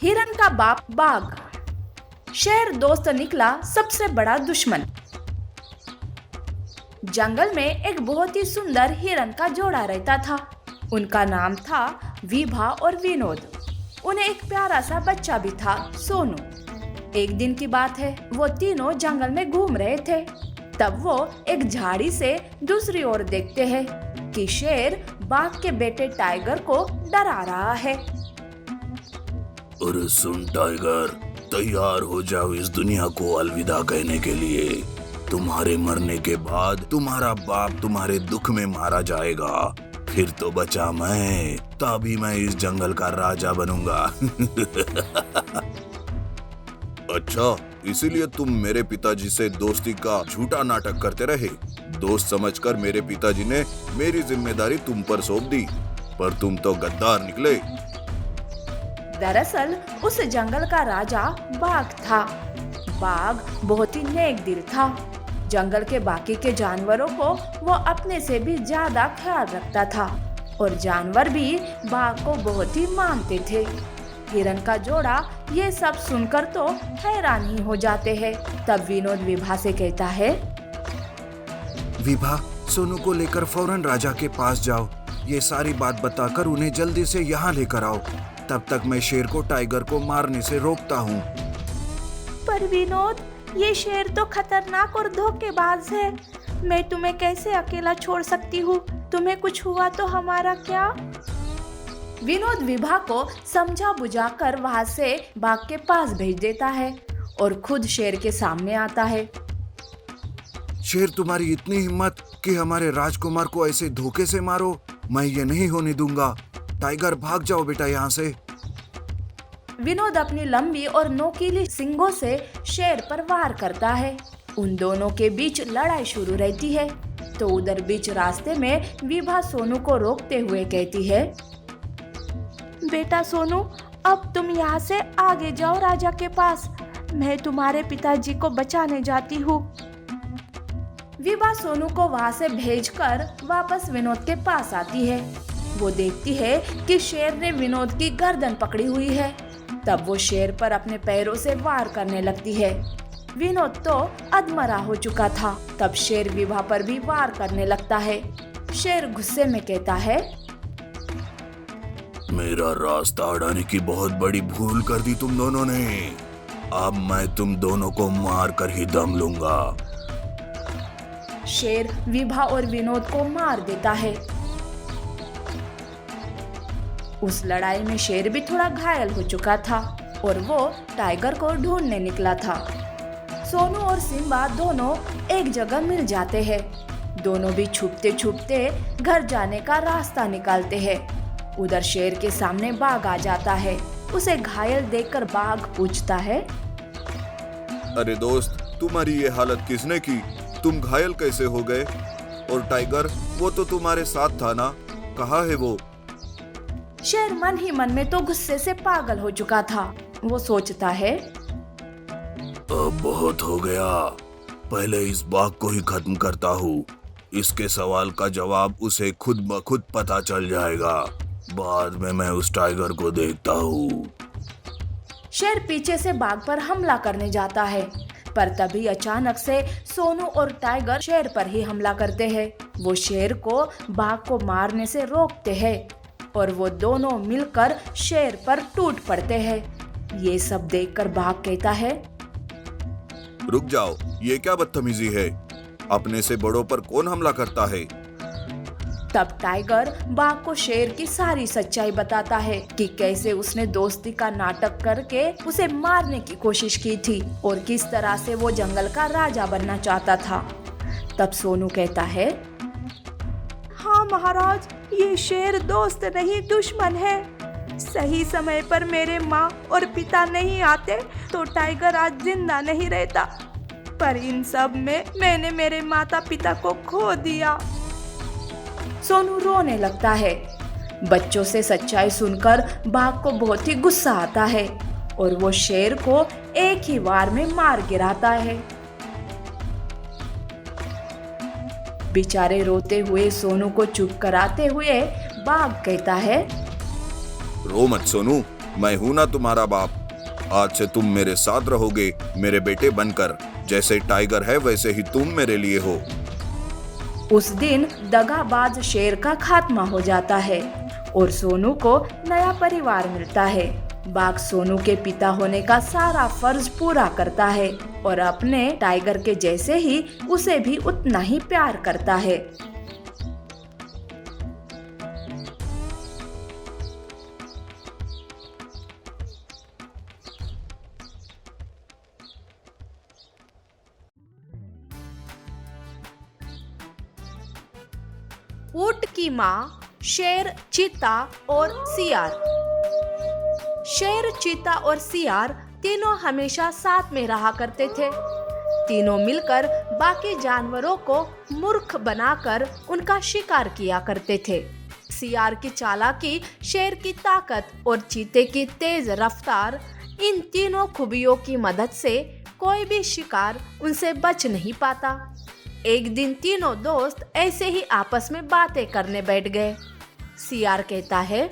हिरन का बाप बाघ। शेर दोस्त निकला सबसे बड़ा दुश्मन। जंगल में एक बहुत ही सुंदर हिरन का जोड़ा रहता था। उनका नाम था विभा और विनोद। उन्हें एक प्यारा सा बच्चा भी था, सोनू। एक दिन की बात है, वो तीनों जंगल में घूम रहे थे। तब वो एक झाड़ी से दूसरी ओर देखते हैं कि शेर बाघ के बेटे टाइगर को डरा रहा है। अरे सुन टाइगर, तैयार हो जाओ इस दुनिया को अलविदा कहने के लिए। तुम्हारे मरने के बाद तुम्हारा बाप तुम्हारे दुख में मारा जाएगा। फिर तो बचा मैं, तभी मैं इस जंगल का राजा बनूंगा। अच्छा, इसीलिए तुम मेरे पिताजी से दोस्ती का झूठा नाटक करते रहे। दोस्त समझकर मेरे पिताजी ने मेरी जिम्मेदारी तुम पर सौंप दी, पर तुम तो गद्दार निकले। दरअसल उस जंगल का राजा बाघ था। बाघ बहुत ही नेक दिल था। जंगल के बाकी के जानवरों को वो अपने से भी ज्यादा ख्याल रखता था और जानवर भी बाघ को बहुत ही मानते थे। हिरन का जोड़ा ये सब सुनकर तो हैरान ही हो जाते हैं। तब विनोद विभा से कहता है, विभा, सोनू को लेकर फौरन राजा के पास जाओ। ये सारी बात बताकर उन्हें जल्दी से यहाँ लेकर आओ। तब तक मैं शेर को टाइगर को मारने से रोकता हूँ। पर विनोद, ये शेर तो खतरनाक और धोखेबाज है। मैं तुम्हें कैसे अकेला छोड़ सकती हूँ? तुम्हें कुछ हुआ तो हमारा क्या? विनोद विभा को समझा बुझाकर वहाँ से बाघ के पास भेज देता है और खुद शेर के सामने आता है। शेर, तुम्हारी इतनी हिम्मत कि हमारे राजकुमार को ऐसे धोखे से मारो? मैं ये नहीं होने दूंगा। टाइगर, भाग जाओ बेटा यहाँ से। विनोद अपनी लंबी और नोकीली सींगों से शेर पर वार करता है। उन दोनों के बीच लड़ाई शुरू रहती है। तो उधर बीच रास्ते में विभा सोनू को रोकते हुए कहती है, बेटा सोनू, अब तुम यहाँ से आगे जाओ राजा के पास। मैं तुम्हारे पिताजी को बचाने जाती हूँ। विभा सोनू को वहाँ से भेजकर वापस विनोद के पास आती है। वो देखती है कि शेर ने विनोद की गर्दन पकड़ी हुई है। तब वो शेर पर अपने पैरों से वार करने लगती है। विनोद तो अधमरा हो चुका था। तब शेर विभा पर भी वार करने लगता है। शेर गुस्से में कहता है, मेरा रास्ता अड़ाने की बहुत बड़ी भूल कर दी तुम दोनों ने। अब मैं तुम दोनों को मार कर ही दम लूंगा। शेर विभा और विनोद को मार देता है। उस लड़ाई में शेर भी थोड़ा घायल हो चुका था और वो टाइगर को ढूंढने निकला था। सोनू और सिम्बा दोनों एक जगह मिल जाते हैं। दोनों भी छुपते छुपते घर जाने का रास्ता निकालते हैं। उधर शेर के सामने बाघ आ जाता है। उसे घायल देखकर बाघ पूछता है, अरे दोस्त, तुम्हारी ये हालत किसने की? तुम घायल कैसे हो गए? और टाइगर, वो तो तुम्हारे साथ था ना, कहाँ है वो? शेर मन ही मन में तो गुस्से से पागल हो चुका था। वो सोचता है, अब बहुत हो गया। पहले इस बाघ को ही खत्म करता हूँ। इसके सवाल का जवाब उसे खुद ब खुद पता चल जाएगा। बाद में मैं उस टाइगर को देखता हूँ। शेर पीछे से बाघ पर हमला करने जाता है, पर तभी अचानक से सोनू और टाइगर शेर पर ही हमला करते हैं। वो शेर को बाघ को मारने से रोकते हैं और वो दोनों मिलकर शेर पर टूट पड़ते हैं। ये सब देखकर बाघ कहता है, रुक जाओ, ये क्या बदतमीजी है? अपने से बड़ों पर कौन हमला करता है? तब टाइगर बाघ को शेर की सारी सच्चाई बताता है कि कैसे उसने दोस्ती का नाटक करके उसे मारने की कोशिश की थी और किस तरह से वो जंगल का राजा बनना चाहता था। तब सोनू कहता है, हाँ महाराज, ये शेर दोस्त नहीं दुश्मन है। सही समय पर मेरे माँ और पिता नहीं आते तो टाइगर आज जिंदा नहीं रहता। पर इन सब में मैंने मेरे माता पिता को खो दिया। सोनू रोने लगता है। बच्चों से सच्चाई सुनकर बाघ को बहुत ही गुस्सा आता है और वो शेर को एक ही वार में मार गिराता है। बेचारे रोते हुए सोनू को चुप कराते हुए बाघ कहता है, रो मत सोनू, मैं हूं ना तुम्हारा बाप। आज से तुम मेरे साथ रहोगे, मेरे बेटे बनकर। जैसे टाइगर है वैसे ही तुम मेरे लिए हो। उस दिन दगाबाज शेर का खात्मा हो जाता है और सोनू को नया परिवार मिलता है। बाघ सोनू के पिता होने का सारा फर्ज पूरा करता है और अपने टाइगर के जैसे ही उसे भी उतना ही प्यार करता है। ऊंट की माँ, शेर, चीता और सियार। शेर, चीता और सियार तीनों हमेशा साथ में रहा करते थे। तीनों मिलकर बाकी जानवरों को मूर्ख बनाकर उनका शिकार किया करते थे। सियार की चालाकी, शेर की ताकत और चीते की तेज रफ्तार, इन तीनों खूबियों की मदद से कोई भी शिकार उनसे बच नहीं पाता। एक दिन तीनों दोस्त ऐसे ही आपस में बातें करने बैठ गए। सियार कहता है,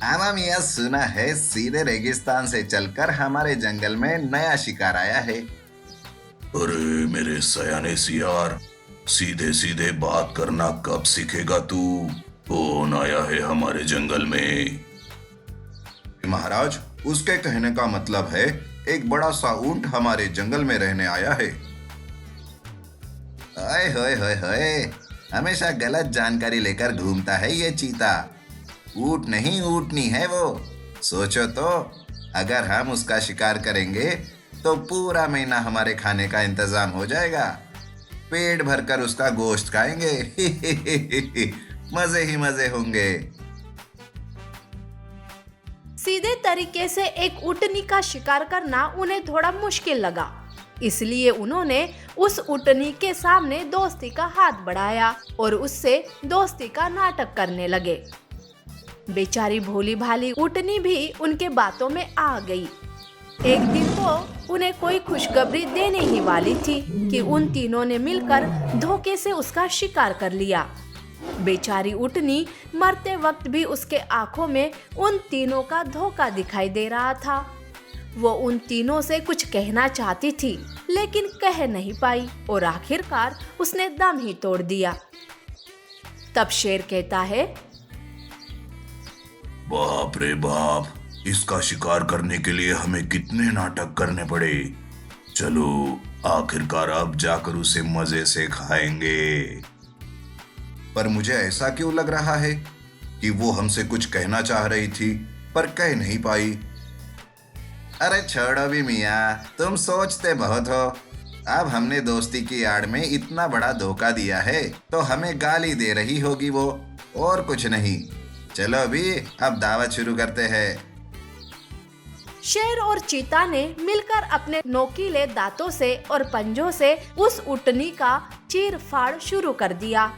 आमा मियाँ, सुना है सीधे रेगिस्तान से चलकर हमारे जंगल में नया शिकार आया है। अरे मेरे सयाने सियार, सीधे सीधे बात करना कब सीखेगा तू? कौन आया है हमारे जंगल में? महाराज, उसके कहने का मतलब है एक बड़ा सा ऊंट हमारे जंगल में रहने आया है। ओए होए होए होए, हमेशा गलत जानकारी लेकर घूमता है ये चीता। ऊंट नहीं, ऊंटनी है वो। सोचो तो, अगर हम उसका शिकार करेंगे तो पूरा महीना हमारे खाने का इंतजाम हो जाएगा। पेट भरकर उसका गोश्त खाएंगे। मजे ही मजे होंगे। सीधे तरीके से एक ऊँटनी का शिकार करना उन्हें थोड़ा मुश्किल लगा, इसलिए उन्होंने उस ऊँटनी के सामने दोस्ती का हाथ बढ़ाया और उससे दोस्ती का नाटक करने लगे। बेचारी भोली भाली ऊँटनी भी उनके बातों में आ गई। एक दिन तो उन्हें कोई खुशखबरी देने ही वाली थी कि उन तीनों ने मिलकर धोखे से उसका शिकार कर लिया। बेचारी ऊँटनी मरते वक्त भी उसके आंखों में उन तीनों का धोखा दिखाई दे रहा था। वो उन तीनों से कुछ कहना चाहती थी लेकिन कह नहीं पाई और आखिरकार उसने दम ही तोड़ दिया। तब शेर कहता है, बाप रे बाप, इसका शिकार करने के लिए हमें कितने नाटक करने पड़े। चलो आखिरकार अब जाकर उसे मजे से खाएंगे। पर मुझे ऐसा क्यों लग रहा है कि वो हमसे कुछ कहना चाह रही थी पर कह नहीं पाई। अरे छोड़ो भी मियाँ, तुम सोचते बहुत हो। अब हमने दोस्ती की आड़ में इतना बड़ा धोखा दिया है तो हमें गाली दे रही होगी वो, और कुछ नहीं। चलो अभी अब दावत शुरू करते हैं। शेर और चीता ने मिलकर अपने नोकीले दांतों से और पंजों से उस ऊँटनी का चीर फाड़ शुरू कर दिया।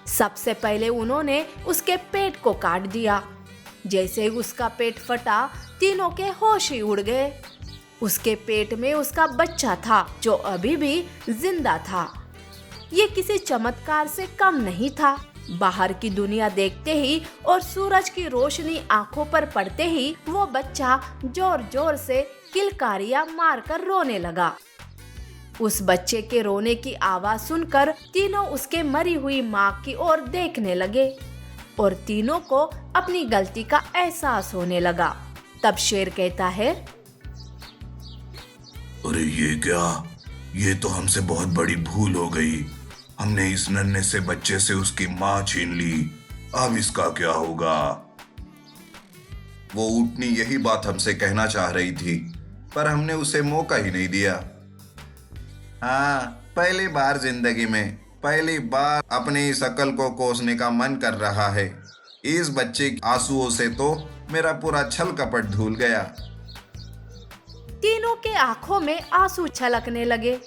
सबसे पहले उन्होंने उसके पेट को काट दिया। जैसे ही उसका पेट फटा, तीनों के होश ही उड़ गए। उसके पेट में उसका बच्चा था जो अभी भी जिंदा था। ये किसी चमत्कार से कम नहीं था। बाहर की दुनिया देखते ही और सूरज की रोशनी आंखों पर पड़ते ही वो बच्चा जोर जोर से किलकारियां मारकर रोने लगा। उस बच्चे के रोने की आवाज सुनकर तीनों उसके मरी हुई माँ की ओर देखने लगे और तीनों को अपनी गलती का एहसास होने लगा। तब शेर कहता है, अरे ये क्या, ये तो हमसे बहुत बड़ी भूल हो गई। हमने इस नन्हे से बच्चे से उसकी माँ छीन ली। अब इसका क्या होगा? वो ऊँटनी यही बात हमसे कहना चाह रही थी पर हमने उसे मौका ही नहीं दिया। हाँ, पहली बार जिंदगी में पहली बार अपनी इस अकल को कोसने का मन कर रहा है। इस बच्चे के आंसुओं से तो मेरा पूरा छल कपट धुल गया। तीनों के आंखों में आंसू छलकने लगे।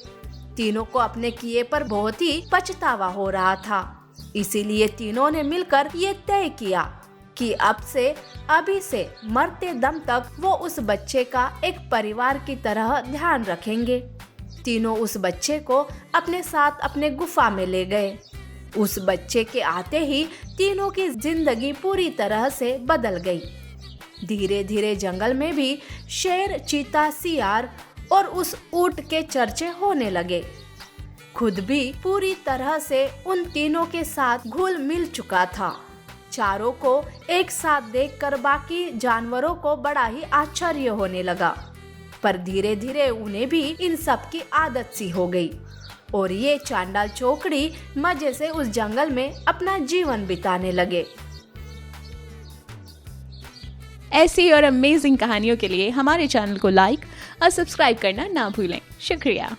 तीनों को अपने किए पर बहुत ही पछतावा हो रहा था। इसीलिए तीनों ने मिलकर ये तय किया कि अब से अभी से मरते दम तक वो उस बच्चे का एक परिवार की तरह ध्यान रखेंगे। तीनों उस बच्चे को अपने साथ अपने गुफा में ले गए। उस बच्चे के आते ही तीनों की जिंदगी पूरी तरह से बदल गई। धीरे धीरे जंगल में भी शेर, चीता, सियार और उस ऊंट के चर्चे होने लगे। खुद भी पूरी तरह से उन तीनों के साथ घुल मिल चुका था। चारों को एक साथ देखकर बाकी जानवरों को बड़ा ही आश्चर्य होने लगा, पर धीरे धीरे उन्हें भी इन सब की आदत सी हो गई और ये चांडाल चौकड़ी मजे से उस जंगल में अपना जीवन बिताने लगे। ऐसी और अमेजिंग कहानियों के लिए हमारे चैनल को लाइक और सब्सक्राइब करना ना भूलें। शुक्रिया।